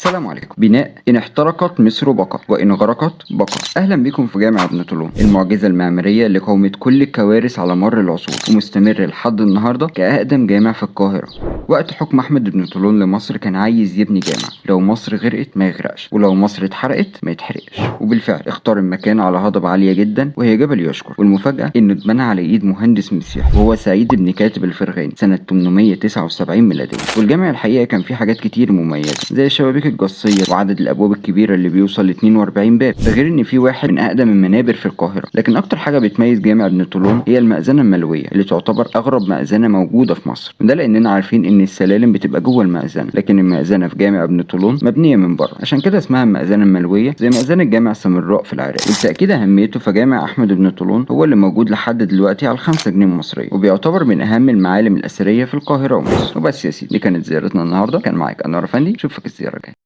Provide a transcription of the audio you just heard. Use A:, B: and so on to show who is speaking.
A: السلام عليكم. بناء إن احترقت مصر بقى وإن غرقت بقى. أهلا بكم في جامع ابن طولون، المعجزة المعمارية اللي قاومت كل الكوارث على مر العصور ومستمر لحد النهاردة كأقدم جامع في القاهرة. وقت حكم أحمد بن طولون لمصر كان عايز يبني جامع لو مصر غرقت ما يغرقش ولو مصر اتحرقت ما يتحرقش، وبالفعل اختار المكان على هضبة عالية جدا وهي جبل يشكر، والمفاجأة إنه اتبنى على إيد مهندس مسيحي وهو سعيد بن كاتب الفرغاني سنة 879 ميلادية. والجامع الحقيقة كان فيه حاجات كتير مميزة زي الشبابيك الجصية وعدد الأبواب الكبيرة اللي بيوصل ل 42 باب، ده غير إن في واحد من أقدم المنابر في القاهرة. لكن أكتر حاجة بتميز جامع ابن طولون هي المأذنة الملوية اللي تعتبر أغرب مأذنة موجودة في مصر، وده لأننا عارفين إن السلالم بتبقى جوه المأذنة، لكن المأذنة في جامع ابن طولون مبنية من بره، عشان كده اسمها المأذنة الملوية زي مأذنة جامع سامراء في العراق. ولتأكيد أهميته فجامع أحمد بن طولون هو اللي موجود لحد دلوقتي على 5 جنيه مصرية، وبيعتبر من أهم المعالم الأثرية في القاهرة ومصر. وبس يا سيدي، دي كانت زيارتنا النهارده، كان معاك أنور أفندي، اشوفك الزيارة الجاية.